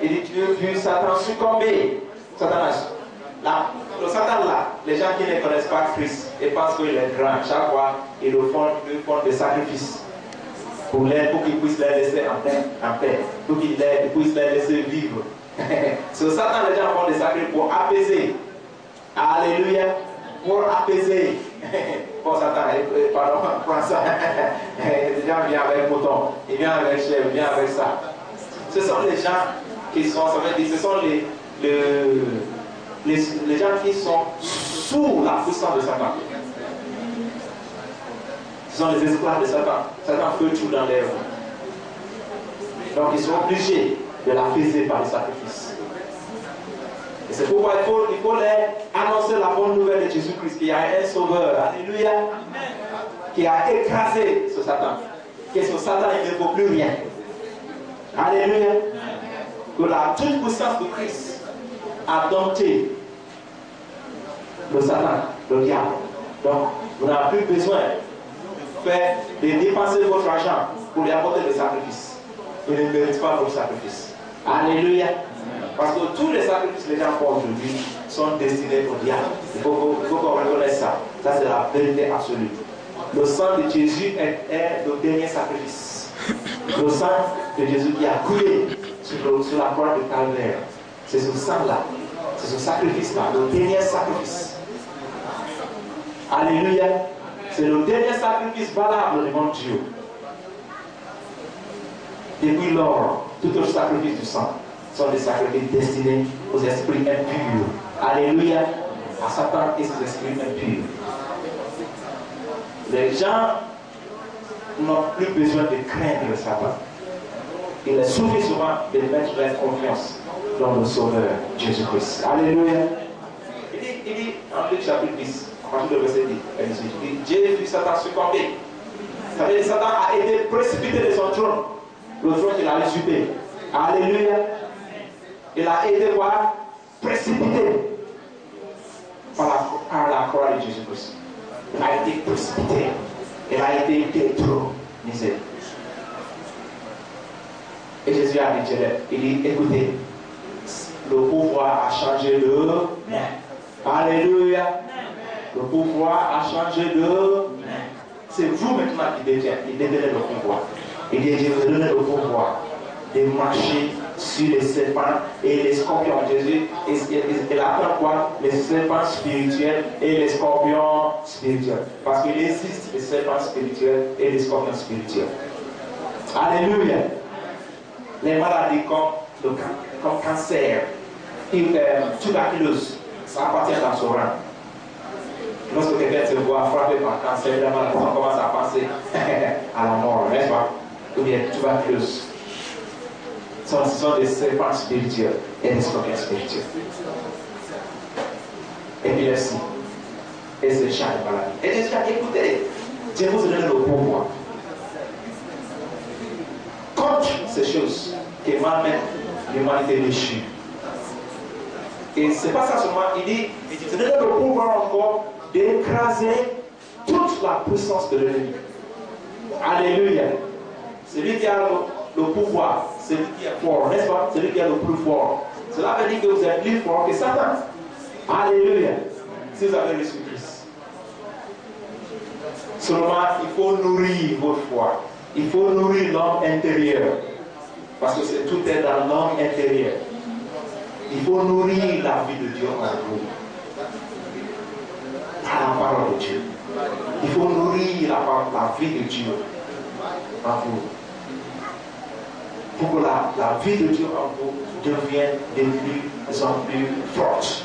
Il dit, tu as vu Satan succomber. Le Satan là, les gens qui ne connaissent pas Christ et pensent qu'il est grand, chaque fois, ils font des sacrifices pour qu'ils puissent les laisser en paix, pour qu'ils puissent les laisser vivre. Sur Satan, les gens font des sacrifices pour apaiser. Alléluia. Pour apaiser. Bon, Satan, pardon, prends ça. Les gens viennent avec mouton, ils viennent avec chèvre, ils viennent avec ça. Ce sont les gens qui sont, ça veut dire, ce sont les gens qui sont sous la puissance de Satan. Ce sont les esclaves de Satan. Satan fait tout dans l'air. Donc ils sont obligés de l'apaiser par le sacrifice. Et c'est pourquoi il faut leur annoncer la bonne nouvelle de Jésus-Christ, qu'il y a un sauveur, alléluia, qui a écrasé ce Satan. Que ce Satan il ne vaut plus rien. Alléluia. Que la toute puissance de Christ a dompté le Satan, le diable. Donc, vous n'avez plus besoin de dépenser votre argent pour lui apporter le sacrifice. Il ne mérite pas votre sacrifice. Alléluia. Parce que tous les sacrifices que les gens font aujourd'hui sont destinés au diable. Il faut qu'on reconnaisse ça. Ça, c'est la vérité absolue. Le sang de Jésus est le dernier sacrifice. Le sang de Jésus qui a coulé sur la croix de Calvaire. C'est ce sang-là. C'est ce sacrifice-là. Le dernier sacrifice. Alléluia. C'est le dernier sacrifice valable devant Dieu. Depuis lors, tout autre sacrifice du sang sont des sacrifices destinés aux esprits impurs. Alléluia. À Satan et ses esprits impurs. Les gens n'ont plus besoin de craindre Satan. Il est suffit souvent de mettre leur confiance dans le Sauveur Jésus-Christ. Alléluia. Il dit en Luc chapitre 10, à partir du verset 10, il dit, Dieu vu Satan succomber. Ça veut dire que Satan a été précipité de son trône. Le trône qu'il a usurpé. Alléluia. Il a été quoi? Précipité par la croix de Jésus-Christ. Il a été précipité. Il a été détronisé. Et Jésus a dit, il dit, écoutez, le pouvoir a changé de main. Alléluia. Le pouvoir a changé de main. C'est vous maintenant qui détenez le pouvoir. Il dit, je vous donne le pouvoir de marcher sur les serpents et les scorpions. Jésus, il appelle quoi? Les serpents spirituels et les scorpions spirituels. Parce qu'il existe les serpents spirituels et les scorpions spirituels. Alléluia. Les maladies comme cancer, tuberculose, ça appartient dans son rang. Lorsque quelqu'un se voit frappé par cancer, la maladie, on commence à penser à la mort, n'est-ce pas? Ou bien tuberculose. Ce sont des serpents spirituels et des scorpions spirituels. Épilepsie. Et ce champ de maladie. Et Jésus a dit, écoutez, Dieu vous donne le pouvoir contre ces choses qui m'amènent l'humanité déchue. Et c'est pas ça seulement, il dit, je donne le pouvoir encore d'écraser toute la puissance de l'ennemi. Alléluia. Celui qui a le pouvoir, celui qui est fort, n'est-ce pas? Celui qui est le plus fort. Cela veut dire que vous êtes plus fort que Satan. Alléluia. Si vous avez reçu Christ. Seulement, il faut nourrir votre foi. Il faut nourrir l'homme intérieur. Parce que tout est dans l'homme intérieur. Il faut nourrir la vie de Dieu en vous. Par la parole de Dieu. Il faut nourrir la vie de Dieu en vous. Pour que la vie de Dieu en vous devienne de plus en plus forte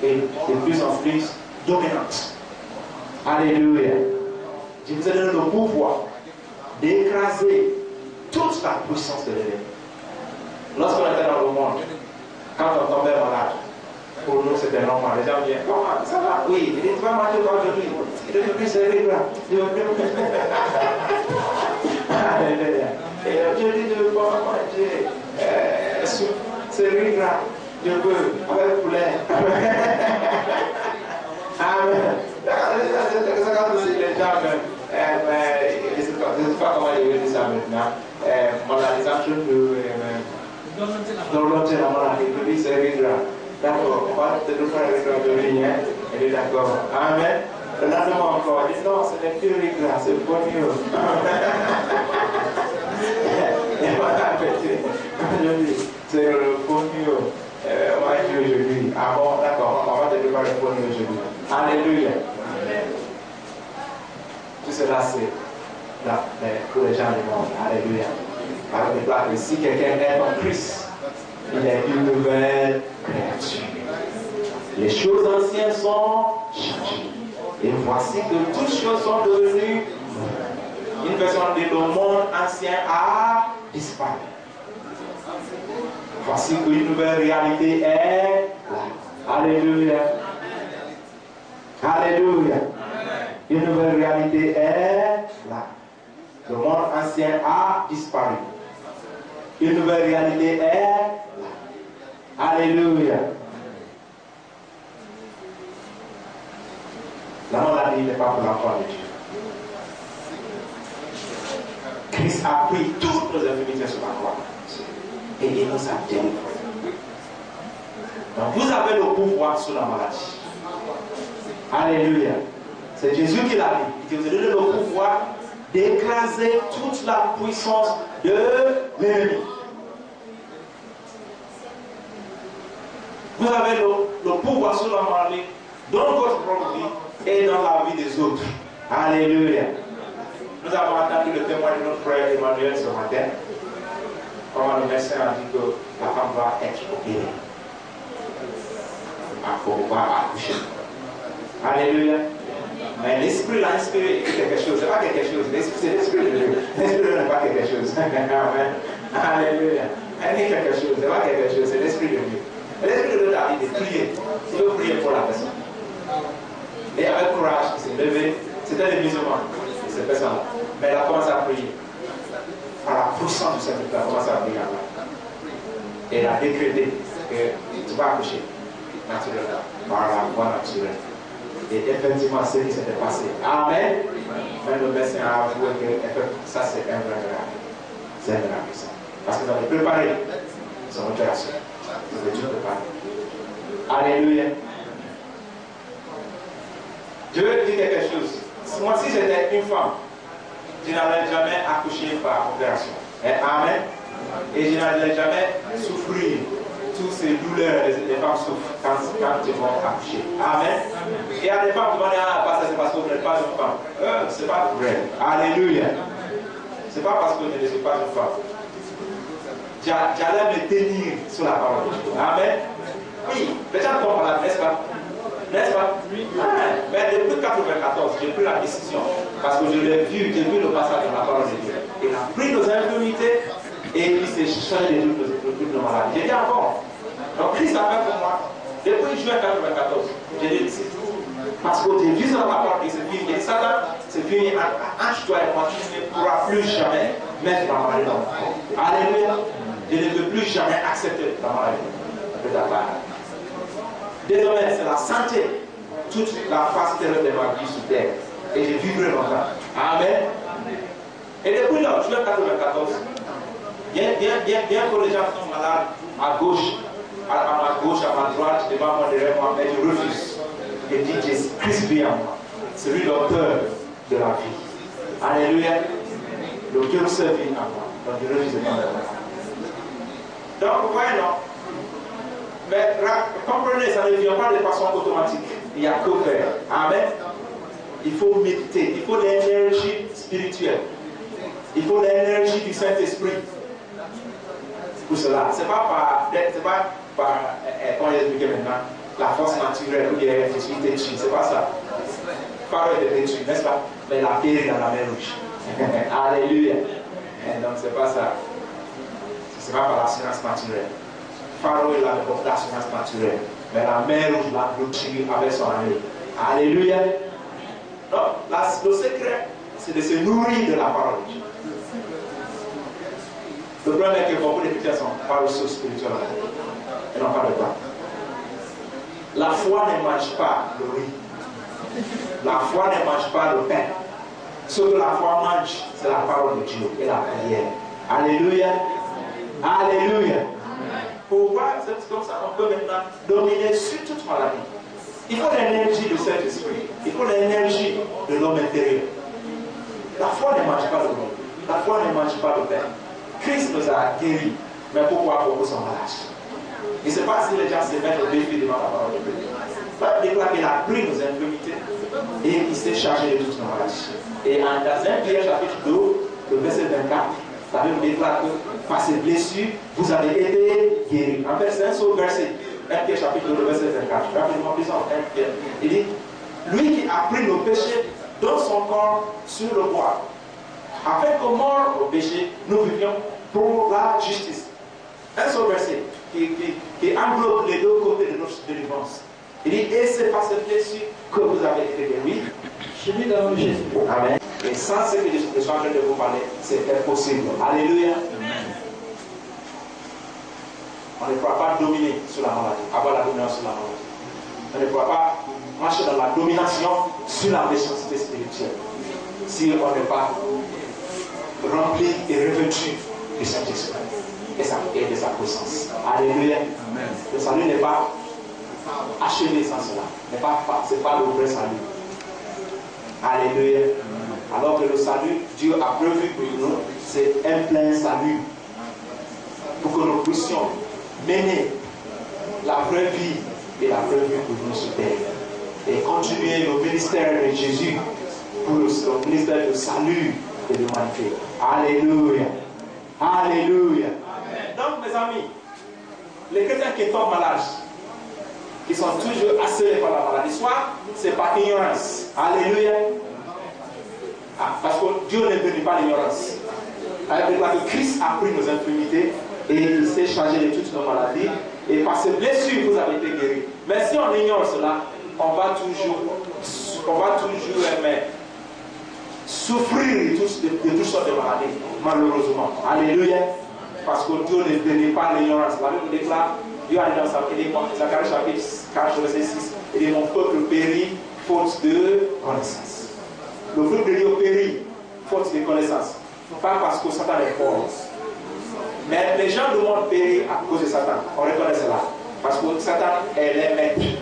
et de plus en plus dominante. Alléluia. Je vous ai donné le pouvoir d'écraser toute la puissance de l'ennemi. Lorsqu'on était dans le monde, quand on tombait malade, pour nous c'était normal. Les gens viennent, comment ça va? Oui, il dit, tu vas manger aujourd'hui. Il ne veut plus servir là. Il ne veut plus. Alléluia. Et je dis, je veux pas manger servir là. Je veux, avec poulet. Amen. C'est comme si les gens, je ne sais pas comment ils veulent dire ça maintenant. Moralisation de. va te faire de venir. Elle est d'accord. Amen. Le lendemain encore, elle dit non, ce n'est plus rigolo, c'est le bon Dieu. Et voilà, c'est le bon Dieu. Moi, Dieu aujourd'hui. Ah bon, d'accord, on va te préparer le bon Dieu aujourd'hui. Alléluia. Tout cela, c'est pour les gens du monde. Alléluia. Alors, que si quelqu'un est en Christ, il est une nouvelle créature. Les choses anciennes sont changées. Et voici que toutes choses sont devenues. Une version dit le monde ancien a disparu. Voici qu'une nouvelle réalité est là. Alléluia. Alléluia. Une nouvelle réalité est là. Le monde ancien a disparu. Une nouvelle réalité est là. Alléluia. La maladie n'est pas pour l'enfant de Dieu. Christ a pris toutes nos infirmités sur la croix. Et il nous a délivrés. Donc vous avez le pouvoir sur la maladie. Alléluia. C'est Jésus qui l'a dit. Il vous a donné le pouvoir d'écraser toute la puissance de l'ennemi. Vous avez le pouvoir sur la maladie dans votre propre vie et dans la vie des autres. Alléluia. Nous avons entendu le témoignage de notre frère Emmanuel ce matin. Comment le médecin a dit que la femme va être opérée. Il faut pouvoir accoucher. Alléluia. Mais l'esprit l'a inspiré quelque chose. C'est pas quelque chose. C'est l'esprit de Dieu. L'esprit de Dieu n'est pas quelque chose. Amen. Alléluia. Elle n'est quelque chose. C'est pas quelque chose. C'est l'esprit de Dieu. L'esprit de Dieu a dit de prier. Il veut prier pour la personne. Et avec courage, il s'est levé. C'était le musulman de cette personne. Mais elle a commencé à prier. Par la puissance du Saint-Esprit, elle a commencé à prier. Et elle a décrété que tu vas accoucher naturellement, par la voie naturelle. Et effectivement, c'est ce qui s'était passé. Amen. Même le médecin a avoué que ça, c'est un vrai miracle. C'est un miracle, ça. Parce que vous avez préparé son opération. Vous avez dû préparer. Alléluia. Je veux dire quelque chose. Moi, si j'étais une femme, je n'allais jamais accoucher par opération. Amen. Et je n'allais jamais souffrir toutes ces douleurs que les femmes souffrent quand ils vont accoucher. Amen. Et il y a des femmes qui vont dire, ah, c'est parce que vous n'êtes pas une femme. C'est pas vrai. Alléluia. C'est pas parce que je ne suis pas une femme. J'allais me tenir sur la parole de Dieu. Amen. Oui, les gens tombent malades, n'est-ce pas? N'est-ce pas? Mais depuis 1994, j'ai pris la décision. Parce que je l'ai vu, j'ai vu le passage de la parole de Dieu. Il a pris nos infirmités et il s'est chargé de toutes nos maladies. J'ai dit avant. Donc Christ a fait pour moi. Depuis juin 1994, j'ai dit ici. Parce que j'ai vu dans la parole de Dieu, j'ai dit Satan, c'est fini, arrache-toi et moi, tu ne pourras plus jamais mettre la maladie dans mon corps. Alléluia. Je ne veux plus jamais accepter la maladie de ta part. Désormais, c'est la santé, toute la phase terrestre de ma vie sur terre. Et je vivrai longtemps. Amen. Et depuis là, juin 1994, bien que les gens sont malades à gauche, à ma droite, devant moi, derrière moi, mais je refuse. Je dis Christ vit en moi. C'est lui l'auteur de la vie. Alléluia. L'auteur seul vit en moi. Donc je refuse de prendre la vie. Donc, vous voyez, non? Mais comprenez, ça ne vient pas de façon automatique. Il n'y a que faire. Amen. Il faut méditer. Il faut l'énergie spirituelle. Il faut l'énergie du Saint-Esprit. Pour cela. Ce n'est pas par comment j'expliquais maintenant, la force naturelle ou bien je suis détruit. Ce n'est pas ça. Pharaon était détruit, n'est-ce pas? Mais la pierre est dans la mer rouge. Alléluia. Et donc, ce n'est pas ça. Ce n'est pas par l'assurance naturelle. Pharaon il avait beaucoup d'assurance naturelle. Mais la mer rouge l'a bloqué avec son armée. Alléluia. Donc, le secret, c'est de se nourrir de la parole de Dieu. Le problème est que beaucoup de chrétiens sont pas ressources spirituelles et non pas le pain. La foi ne mange pas le riz. La foi ne mange pas le pain. Ce que la foi mange, c'est la parole de Dieu et la prière. Alléluia. Alléluia. pour voir, c'est comme ça qu'on peut maintenant dominer sur toute maladie. Il faut l'énergie du Saint-Esprit. Il faut l'énergie de l'homme intérieur. La foi ne mange pas le monde. La foi ne mange pas le pain. Christ nous a guéris. Mais pourquoi pour nous sommes malades? Il ne sait pas si les gens se mettent au défi devant la parole de Dieu. Il déclare qu'il a pris nos infirmités et il s'est chargé de toutes nos maladies. Et dans 1 Pierre chapitre 2, le verset 24, la Bible déclare que par ces blessures, vous avez été guéris. En fait, c'est un seul verset. 1 Pierre chapitre 2, le verset 24. Rapidement, lisons 1 Pierre. Il dit, lui qui a pris nos péchés dans son corps sur le bois, afin que mort au péché, nous vivions pour la justice. Un seul verset qui englobe les deux côtés de notre délivrance. Il dit, et c'est par cette blessure que vous avez été guéris. Je dis dans Jésus. Amen. Et sans ce que je suis en train de vous parler, c'est impossible. Alléluia. On ne pourra pas dominer sur la maladie, avoir la dominance sur la maladie. On ne pourra pas marcher dans la domination sur la méchanceté spirituelle si on n'est pas rempli et revêtu du Saint-Esprit et de sa puissance. Alléluia. Amen. Le salut n'est pas achevé sans cela. Ce n'est pas le vrai salut. Alléluia. Amen. Alors que le salut, Dieu a prévu pour nous, c'est un plein salut. Pour que nous puissions mener la vraie vie et la vraie vie pour nous sur terre. Et continuer le ministère de Jésus pour le ministère de salut et de l'humanité. Alléluia. Alléluia. Amen. Donc, mes amis, les chrétiens qui tombent malades, qui sont toujours assaillis par la maladie, soit c'est par ignorance. Alléluia. Parce que Dieu ne bénit pas l'ignorance. Avec que Christ a pris nos infirmités et il s'est chargé de toutes nos maladies. Et par ces blessures, vous avez été guéris. Mais si on ignore cela, on va toujours souffrir de toutes sortes de maladies, malheureusement. Alléluia. Parce que Dieu ne bénit pas l'ignorance. La Bible déclare, Dieu a dit dans Zacharie chapitre 4, verset 6, il dit, mon peuple périt faute de connaissance. Le peuple de Dieu périt faute de connaissance. Pas parce que Satan est fort. Mais les gens du monde périssent à cause de Satan. On reconnaît cela. Parce que Satan est les maîtres.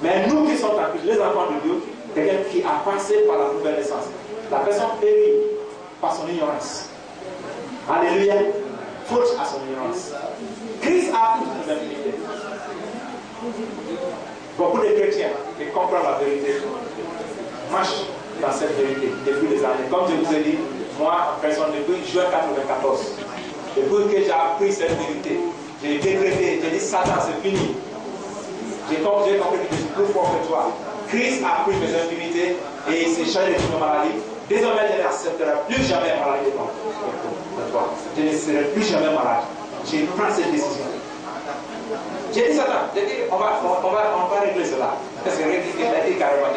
Mais nous qui sommes en Christ, les enfants de Dieu, quelqu'un qui a passé par la nouvelle naissance, la personne périt par son ignorance. Alléluia. Faute à son ignorance. Christ a pris nos infirmités. Beaucoup de chrétiens qui comprennent la vérité marchent dans cette vérité depuis des années. Comme je vous ai dit, moi, en personne, depuis juin 1994, depuis que j'ai appris cette vérité, j'ai décrété, j'ai dit Satan, c'est fini. J'ai compris que je suis plus fort que toi. Christ a pris mes infirmités et il s'est chargé de toutes mes maladies. Désormais, je n'accepterai plus jamais maladie de toi. Je ne serai plus jamais malade. J'ai pris cette décision. J'ai dit Satan, on va régler cela. Parce que régler carrément,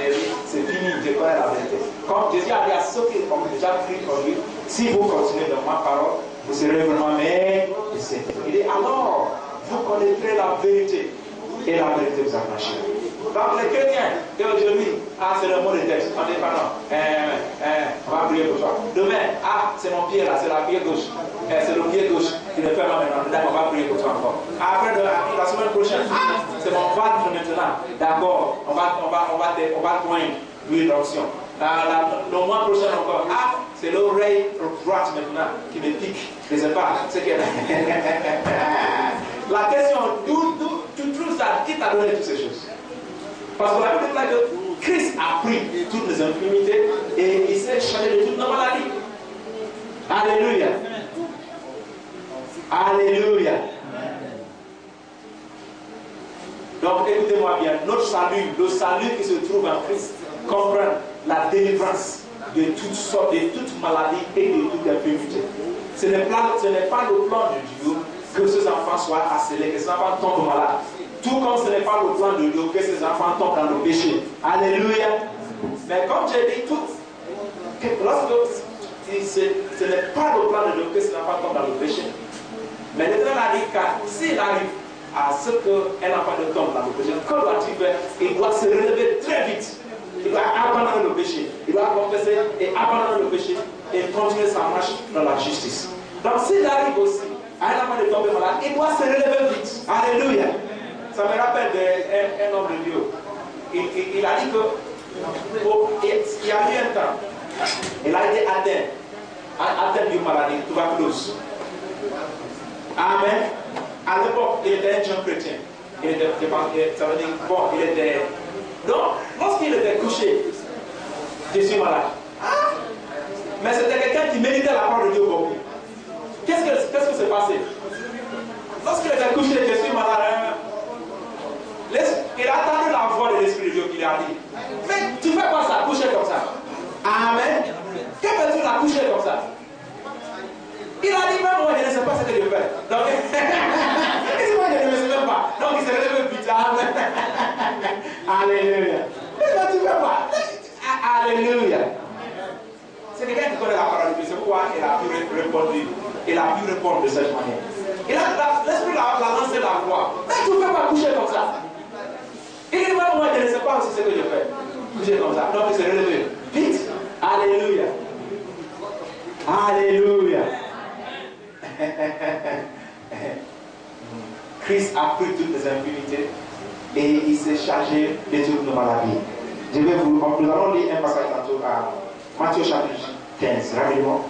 c'est fini, je connais la vérité. Comme Jésus a dit à ceux qui ont déjà pris pour lui, si vous continuez dans ma parole, vous serez vraiment mes disciples. Il dit alors, vous connaîtrez la vérité et la vérité vous affranchira. Donc les chrétiens d'aujourd'hui, c'est le mot de texte. On dit pardon, on va prier pour toi. Demain, c'est mon pied là, c'est la pied gauche. C'est le pied gauche qui le fait là maintenant. D'accord, on va prier pour toi encore. Après la semaine prochaine, c'est mon ventre maintenant. D'accord, on va te poindre l'huile d'onction. Le mois prochain encore, c'est l'oreille droite maintenant qui me pique. Je ne sais pas ce qu'elle La question, tu trouves ça, qui t'a donné toutes ces choses? Parce que la Bible dit que Christ a pris toutes les infirmités et il s'est chargé de toutes nos maladies. Alléluia. Alléluia. Donc écoutez-moi bien, notre salut, le salut qui se trouve en Christ, comprend la délivrance de toutes sortes, de toutes maladies et de toutes infirmités. Ce n'est pas le plan de Dieu que ces enfants soient harcelés, que ces enfants tombent malades. Tout comme ce n'est pas le plan de Dieu que ces enfants tombent dans le péché. Alléluia. Mais comme j'ai dit, ce n'est pas le plan de Dieu que ces enfants tombent dans le péché. Mais l'Éternel a dit que s'il arrive à ce qu'un enfant ne tombe dans le péché, que doit-il faire? Il doit se relever très vite. Il doit abandonner le péché. Il doit confesser et abandonner le péché et continuer sa marche dans la justice. Donc s'il arrive aussi à un enfant de tomber malade, il doit se relever vite. Alléluia. Ça me rappelle d'un homme de Dieu. Il a dit que il y a eu un temps, il a été atteint d'une maladie, tuberculose. Amen. À l'époque, il était un jeune chrétien. Il était, ça veut dire, bon, il était. Donc, lorsqu'il était couché, je suis malade. Ah! Mais c'était quelqu'un qui méritait la parole de Dieu beaucoup. Qu'est-ce que s'est passé? Lorsqu'il était couché, je suis malade. Il a entendu la voix de l'Esprit de Dieu qui lui a dit, mais tu fais quoi ça, coucher comme ça? Amen. Que fais-tu la coucher comme ça? Il a dit, même moi je ne sais pas ce que je fais. Donc, il dit, moi je ne me souviens pas. Donc il s'est relevé plus tard. Alléluia. Mais toi tu fais quoi? Alléluia. C'est quelqu'un qui connaît la parole de Dieu. C'est pourquoi il a pu répondre. Il a pu répondre de cette manière. L'Esprit l'a lancé la voix. Mais tu ne fais pas coucher comme ça. Il dit, moi je ne sais pas aussi ce que je fais. Coucher comme ça. Donc il s'est relevé. Vite. Alléluia. Alléluia. Christ a pris toutes les infirmités et il s'est chargé de toutes nos maladies. Nous allons lire un passage tantôt à Matthieu chapitre 15, rapidement.